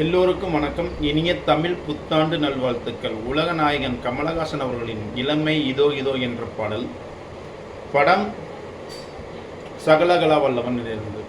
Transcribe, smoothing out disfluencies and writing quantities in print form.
எல்லோருக்கும் வணக்கம். இனிய தமிழ் புத்தாண்டு நல்வாழ்த்துக்கள். உலக நாயகன் கமலஹாசன் அவர்களின் இளமை இதோ இதோ என்ற பாடல். படம் சகலகலா வல்லவன் இருந்து